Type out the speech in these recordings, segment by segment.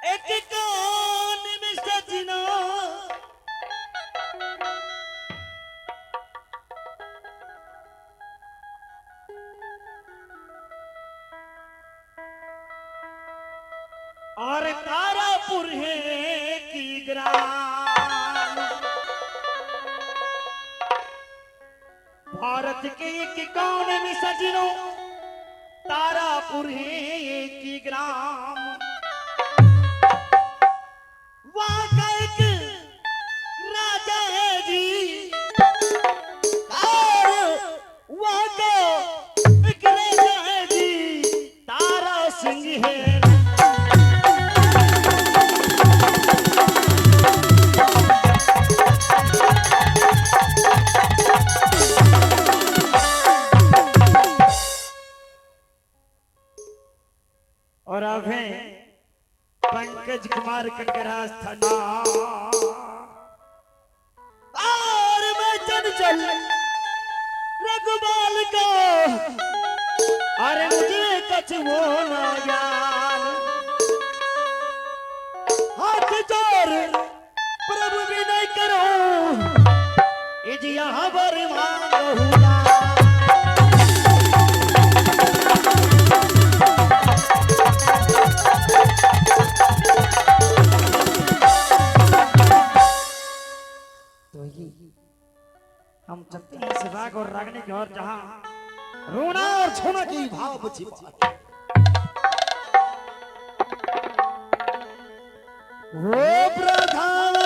एक कान में सजना और तारापुर है की ग्राम भारत के एक कौन में सजनो तारापुर है की ग्राम वहाँ का एक राजा है जी और वहाँ का एक राजा है जी तारा सिंह है और अब है पंकज कुमार कंकराज थाना और मैं चंचल रघुबाल को अरे मुझे कछ वो ना ज्ञान हाथ जोड़ प्रभु विनय करो इज यहाँ पर मांगो हम चलते हैं इस राग और रागनी की ओर जहां रोना और छोना की भाव छिपा वो प्रधान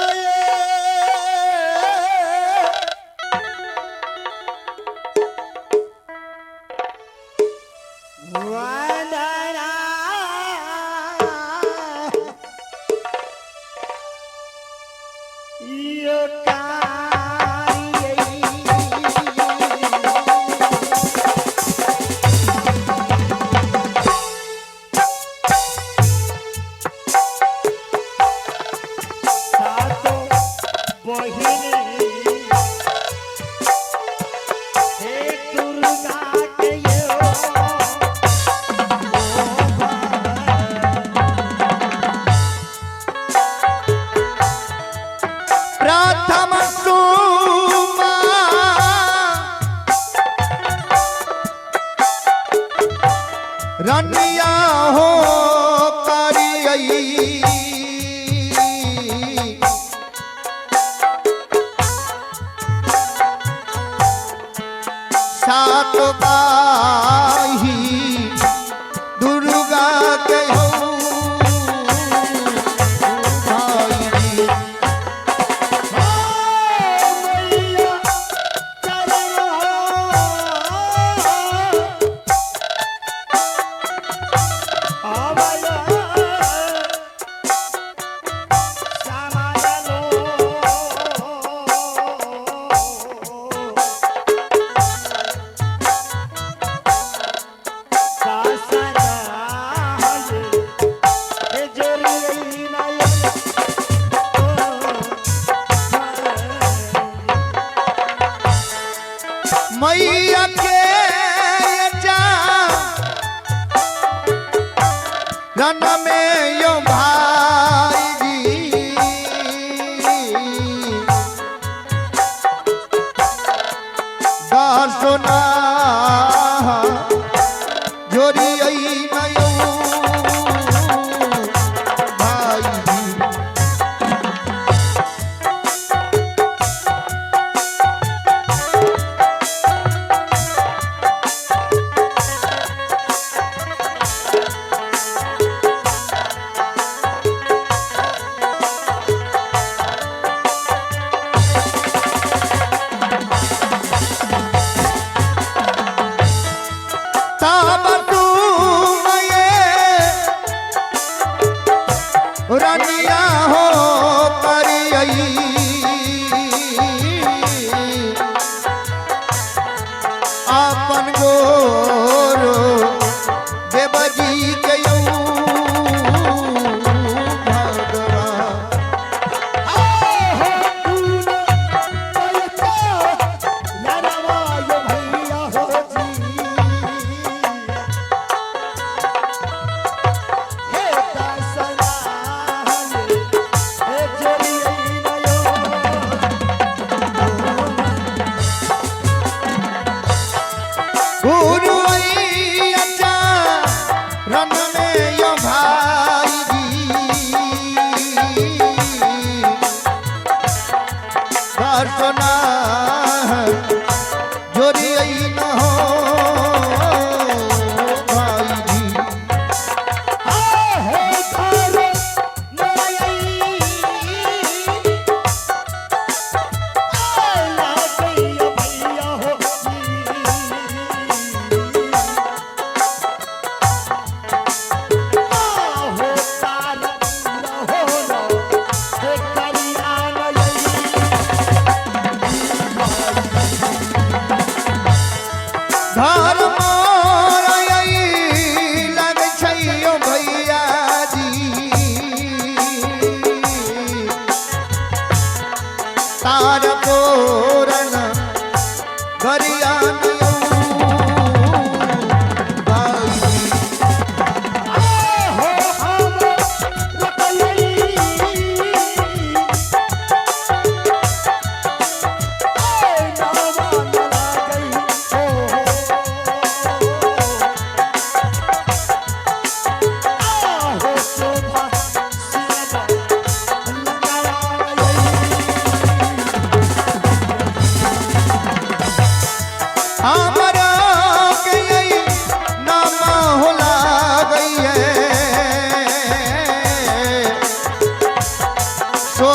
रनिया हो करियई सात बाही दुर्गा के हो भाई मैया के जा रन में यो भाई जी दर्शना जोरी नयो भाई जी रनिया हो करियई आपन गोरो देवजी के भगवान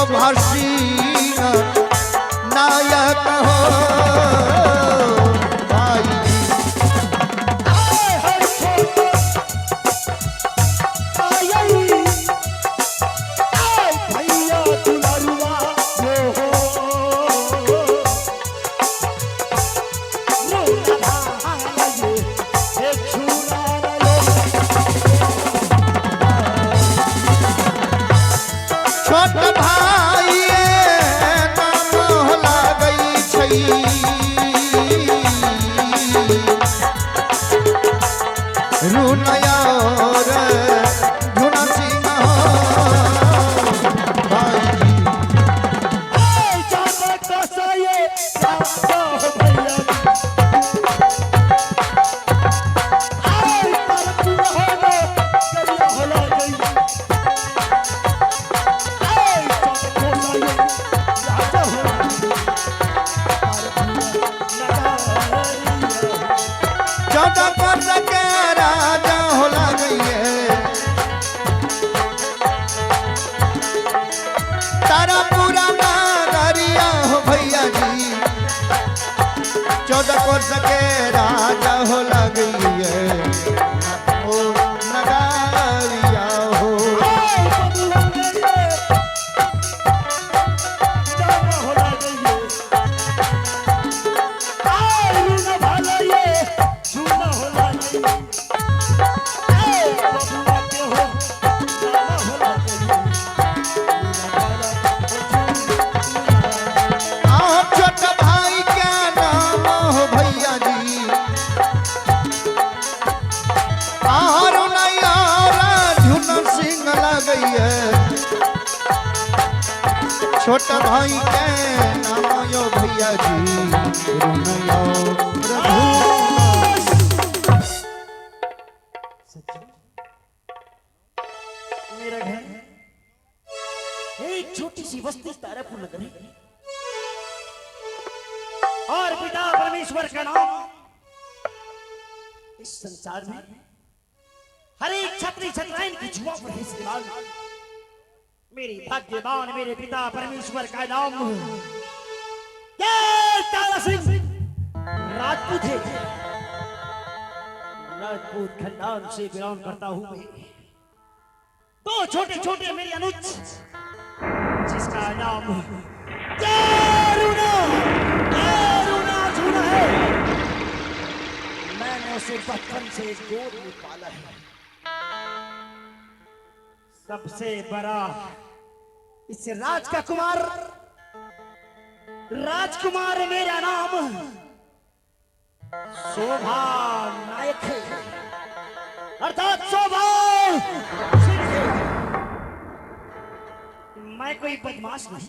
शोभासीन नायक हो भाई छोट भाई नाम लागै छै रुनया रे झुना सिंह भाई चौदह वर्ष के राजा हो लगइए तारा पूरा नागरिया हो भैया जी 14 वर्ष के राजा हो लगइए ओ नगरिया हो छोट भाई क्या नाम हो भैया जी झुन सिंह लगइए छोट भाई के नाम यो भैया जी रुनया मेरा घर एक छोटी सी बस्ती तारापुर नगर है और पिता परमेश्वर का नाम इस संसार में हर एक छत्री छत्राइन की जुआ पर है इस्तेमाल मेरे भाग्यवान मेरे पिता परमेश्वर का नाम तारा सिंह राजपूत है राजपूत खानदान से बिलोंग करता हूं मैं दो छोटे छोटे मेरे अनुज जिसका नाम झूना है मैंने उसे बचपन से गोद में पाला है सबसे बड़ा इस राज का कुमार राजकुमार मेरा नाम शोभा नायक है अर्थात शोभा सिंह है। मैं कोई बदमाश नहीं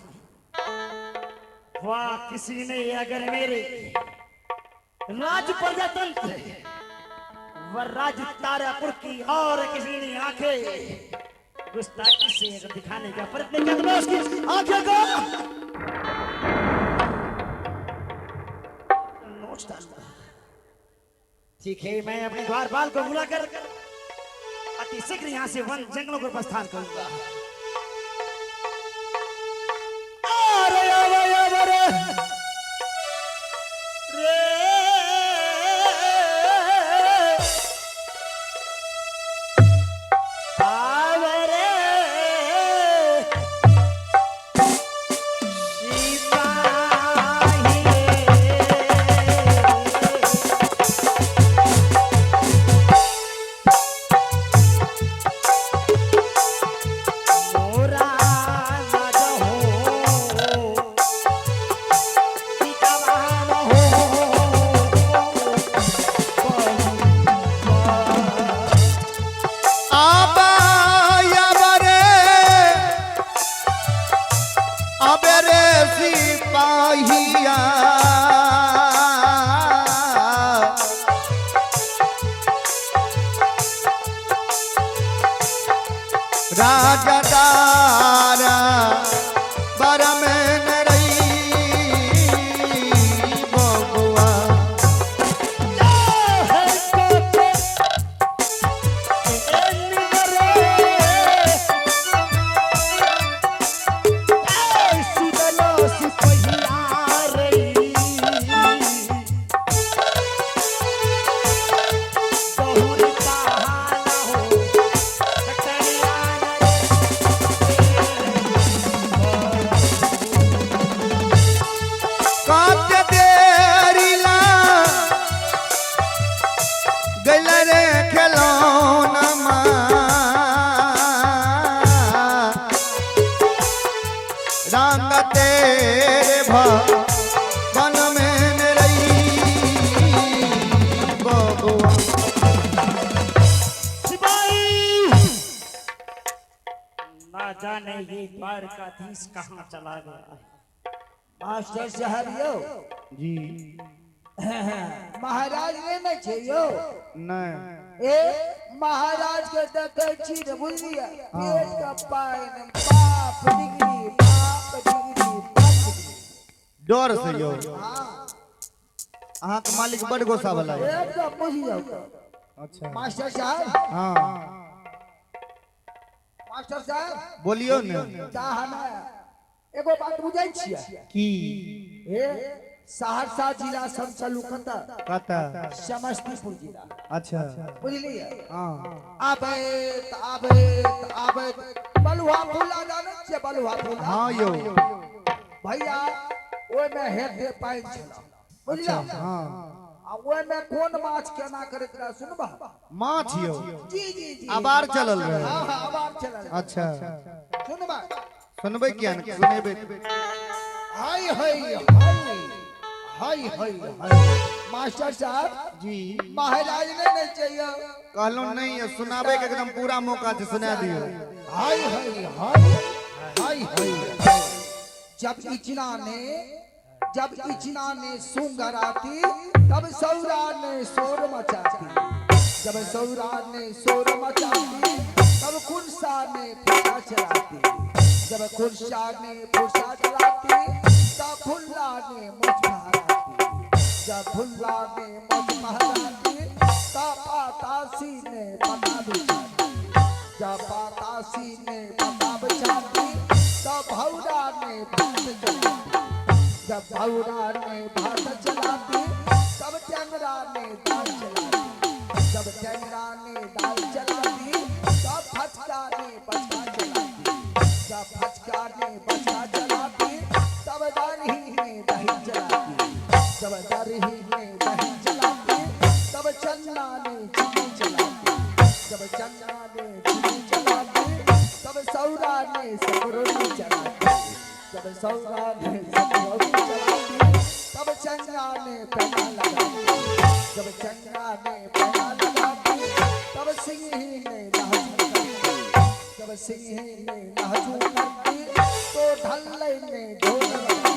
वाह किसी ने अगर मेरे राज प्रजातंत्र व राज तारापुर की और किसी ने आंखें गुस्ताखी से अगर दिखाने का प्रयत्न किया तो मैं उसकी आंखें को नोच डालूंगा। ठीक है मैं अपने द्वारपाल को बुलाकर अति शीघ्र यहाँ से वन जंगलों को प्रस्थान करूंगा। राजदारा बरम नरई बबुआ तेरे भवन में न रही बबुआ। सिपाही ना जाने ये द्वारकाधीश कहाँ चला गया। मास्टर साहब यो जी महाराज ने न छियो नहीं ए महाराज के देखे छी न बुझलिए पेट का पाइन बाप डिग्री बाप डिग्री डर से यो हां अहाँ के मालिक बड़ गोसा वाला है। एकदम बुझियो अच्छा मास्टर साहब हाँ मास्टर साहब बोलियो ने चाहना एगो बात बुझै छियै की ए सहरसा जिला संचलू कता कता समस्तीपुर जिला अच्छा बुझलिए हाँ आबे बलुआ फूला जाने छे बलुआ फूला हाँ यो भैया ओय में हेडे पाइन छला बुझलिए हाँ आ ओय में कोन माछ केना करत रहा सुनबा माछ यो जी जी जी आबार चलल रहे हां हां आवाज चलल अच्छा सुनबा सुनबे किया न सुनेबे हाय हाय हाय हाय मास्टर साहब जी महाराज ने नहीं चाहिए कहलो नहीं है सुनाबे के एकदम पूरा मौका से सुना दियो हाय हाय हाय हाय हाय जब इचना ने सूंगर आती तब सौरा ने शोर मचाती जब सौरा ने शोर मचाती तब खुर्सा ने फुर्सा चलाती जब खुर्सा ने फुर्सा चलाती तब फुल्ला ने मुझ महाराती जब फुल्ला ने मुझ महाराती तब पातासी ने पता बिछाती जब पातासी ने पता बिछाती तब भौरा ने भात चलाती जब भौरा ने भात चलाती तब टेंगरा ने दाल चलाती जब टेंगरा ने दाल चलाती तब फचका ने बचका चलाती जब फचका ने बचका चलाती तब दरही ने दही चलाती जब दरही ने दही चलाती तब चन्ना ने चीनी चलाती जब चन्ना ने चीनी चलाती तब सौरा ने सकरोटी चलाती जब सौरा ने सकरोटी चलाती तब चन्ना ने पैना लगाती जब चन्ना ने पैना लगाती तब सिंही ने लहसू करती जब सिंही ने लहसू करती तो ढल्ले ने ढोल बजाती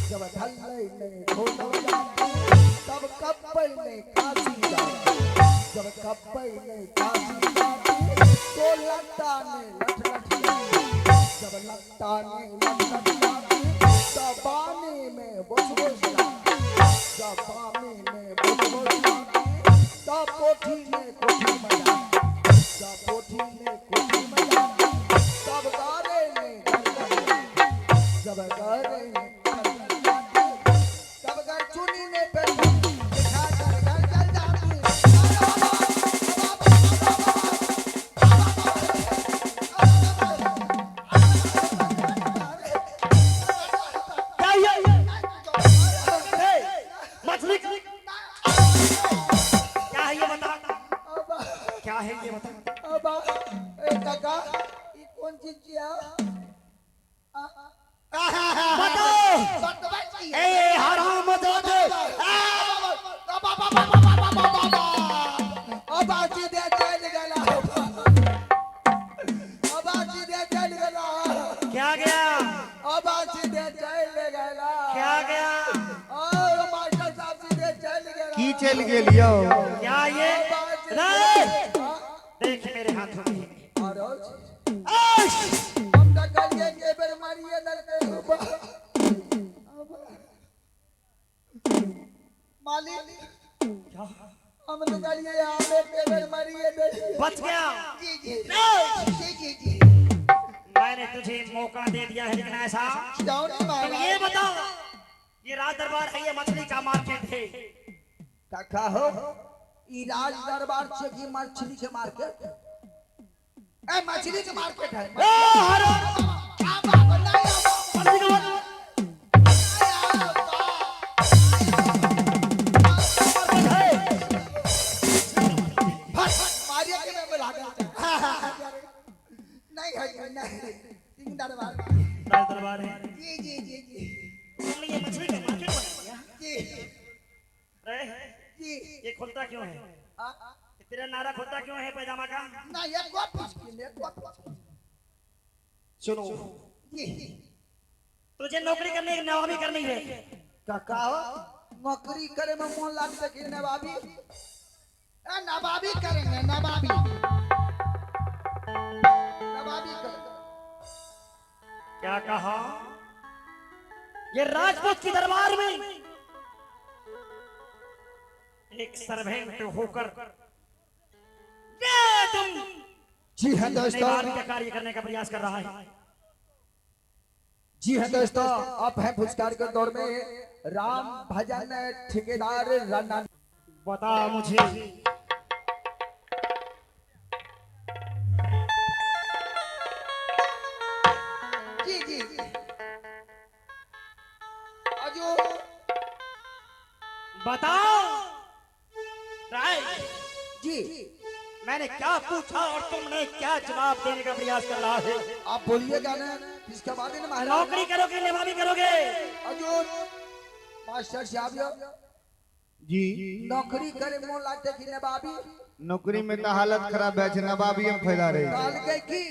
जब ढल्ले ने ढोल बजाती तब कप्पई ने काशी गाती जब कप्पई ने काशी गाती तो लट्टा ने लठ लठ गाती जब लट्टा ने लठ लठ गाती तब बानी में बुझ बुझ गाती जब बानी में बुझ बुझ गाती तब कोठी ने कोठी बजाती जब कोठी ने कोठी बजाती तब गारे ने गरगन गाती जब गारे ने गरगन गाती तब गरचुनी ने पे दिखा कर गरगन जाती क्या ये मछली क्या है ये बता क्या है ये बता अब ए काका ई कौन चीज किया बताओ ए हराम जादे अब आजी दे चल गला अब आजी दे चल गला क्या गया अब आजी दे चल गला क्या गया और मास्टर साहब जी दे चल गला की चल गेलियो क्या ये नहीं देख मेरे हाथों में और आश! हम डकलिए के बेर मारिए नल के ऊपर मालिक हम डकलिए यहां पे के बेर मारिए दे बच गया जी जी जी जी मैंने तुझे मौका दे दिया है लेकिन ऐसा जाओ नहीं तुम महाराज ये बताओ ये राज दरबार है ये मछली का मार्केट है काका हो ई राज दरबार से की मछली के मार्केट ए मछली के मार्केट है ओ हराम मछली का मार्केट है मारिया के में लगा नहीं है नहीं सिंह दरबार राज दरबार है। जी जी जी जी तुमने ये मछली का मार्केट बना दिया? जी अरे जी ये खुलता क्यों है? आ, तेरा नारा खुलता क्यों है पैजामा का? ना ये को पूछ ले को सुनो, जी तुझे नौकरी करने की नवाबी करनी है। काका नौकरी करे में मन लगता कि नवाबी ए नवाबी करेंगे नवाबी नवाबी करेंगे क्या कहा? ये राजपूत की दरबार में एक सर्वेंट होकर ये तुम जी हाँ दोस्तों नवाबी का कार्य करने का प्रयास कर रहा है। जी हाँ दोस्तों आप हैं पुरस्कार के दौर में राम भजन ठेकेदार राणा बता मुझे, जी जी अजो बताओ राय, जी मैंने क्या पूछा और तुमने क्या जवाब देने का प्रयास कर रहा है? आप बोलिएगा ना इसके बाद ही ना महाराज नौकरी करोगे नवाबी करोगे? अजो मास्टर साहब जी नौकरी करे मोन लगते कि नवाबी नौकरी में तो हालत खराब है नवाबी हम फैला रहे काल के की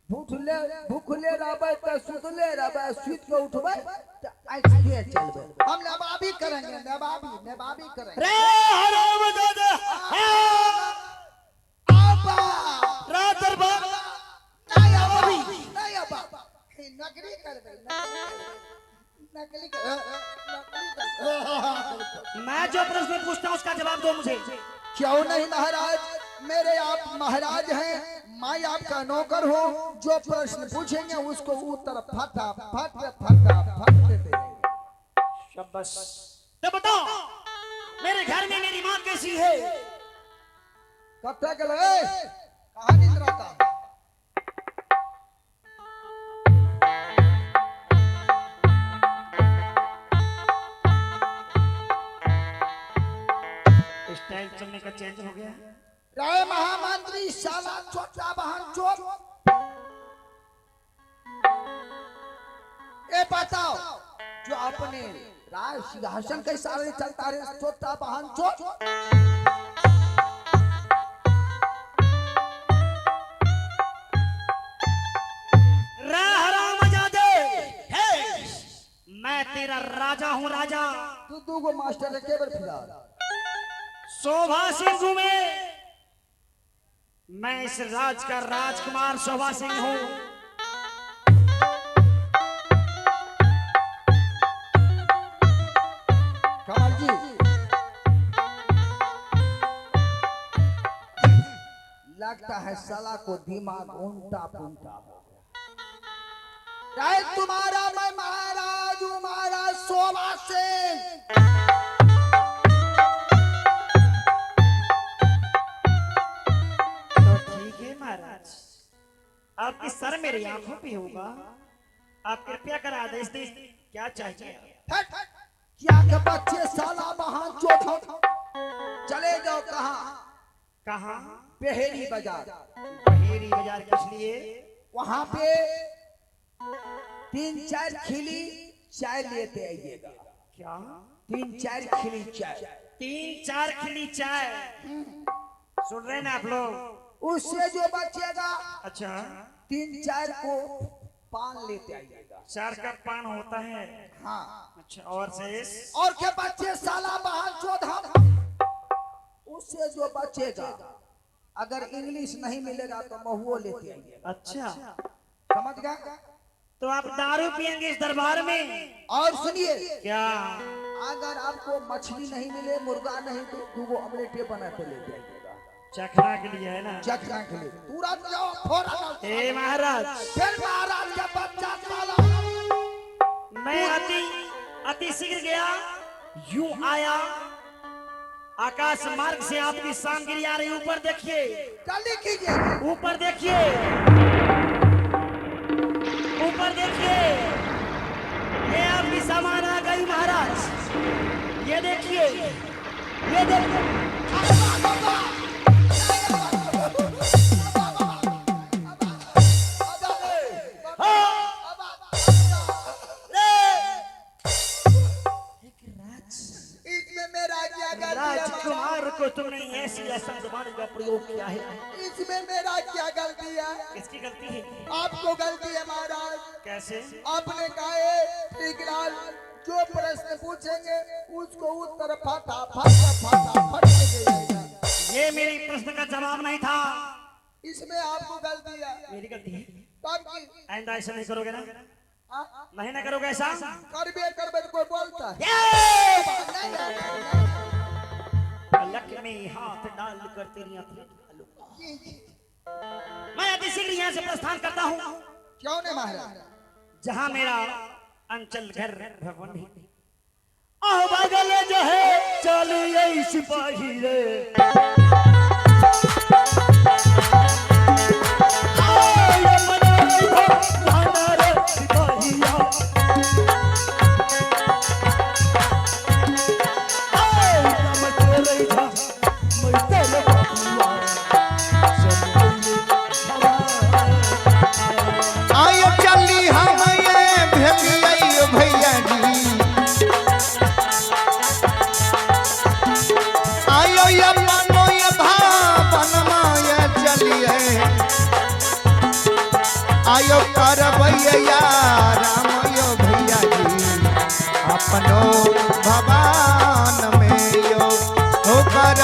भूखले रहबे त सुतले रहबे सुत के उठबे त आँख के चलबे हम नवाबी करेंगे नवाबी करेंगे रे हराम दादा आबा रात दरबार नहीं आबा नहीं आबा नौकरी करबे नकली मैं जो प्रश्न पूछता हूँ उसका जवाब दो मुझे। क्यों नहीं महाराज मेरे आप महाराज हैं मैं आपका नौकर हूँ जो प्रश्न पूछेंगे उसको उत्तर फट देते शाबाश। तो बताओ मेरे घर में मेरी माँ कैसी है? कब तक लगे कहाँ नींद रहता स्टाइल चलने का चेंज हो गया। राय महामंत्री शाला छोटा बहन चोट ए बताओ जो अपने राज सिंहासन के सारे चलता रहे छोटा बहन चोट मैं तेरा राजा हूँ राजा। तू को मास्टर ने केवल फिलहाल शोभा सिंह में मैं इस राज का राजकुमार शोभा सिंह हूँ। कमल जी लगता है साला को दिमाग उल्टा पुल्टा हो गया। तुम्हारा मैं महाराज हूँ महाराज शोभा सिंह आपकी सर मेरी आंखों पे होगा। आप कृपया कर आदेश दें क्या चाहिए? क्या के बच्चे साला वहां चोट चले जाओ कहाँ बहेरी बाजार। बहेरी बाजार किस लिए? वहां पे 3-4 खिली चाय लेते आइएगा। क्या 3-4 खिली चाय? 3-4 खिली चाय। सुन रहे हैं आप लोग? उससे जो बचेगा अच्छा 3-4 को पान लेते आइएगा। 4 का पान होता है? हाँ। अच्छा और शेष? और के बच्चे साला बाहर चौधा उससे जो बचेगा अगर इंग्लिश नहीं मिलेगा तो महुओ लेते आइएगा। अच्छा समझ गया? तो आप दारू पियेंगे इस दरबार में? और सुनिए क्या अगर आपको मछली नहीं मिले मुर्गा नहीं तो 2 ऑमलेट बना के लेते आइएगा। चखना के लिए है ना? चखना के लिए तुरंत जाओ फौरन। ए महाराज फिर महाराज का बच्चा साला मैं अति शीघ्र गया यूं आया आकाश मार्ग से आपकी सामगिरी आ रही। ऊपर देखिए, जल्दी कीजिए। ऊपर देखिए, ऊपर देखिए, ये आपकी सामान आ गई महाराज। ये देखिए, ये देखिए। प्रयोग किया है। इसमें मेरा क्या गलती है? किसकी गलती है? आपको गलती है महाराज। कैसे? आपने कहा है ठीक लाल, जो प्रश्न पूछेंगे उसको उत्तर फटाफट दे जाएगा। ये मेरी प्रश्न का जवाब नहीं था। इसमें आपको गलती है। मेरी गलती है। तब की आइंदा ऐसा नहीं करोगे ना? हाँ? नहीं ना करोगे ऐसा? करबे तो कोई बोलता है। नहीं, नहीं, नहीं। पलक में हाथ डाल कर तेरी आंखें डालूंगा। मैं अब इसीलिए यहाँ से प्रस्थान करता हूँ। क्यों नहीं महाराज? जहाँ मेरा अंचल घर भवन है, आह बगल जो है चलिए सिपाही रे। आयो चली हम ये भेलिए भैया जी, आयो ये मनो ये भावनमा ये चलिए, आयो करबैया राम यो भैया जी, अपनो भगवान में यो हो कर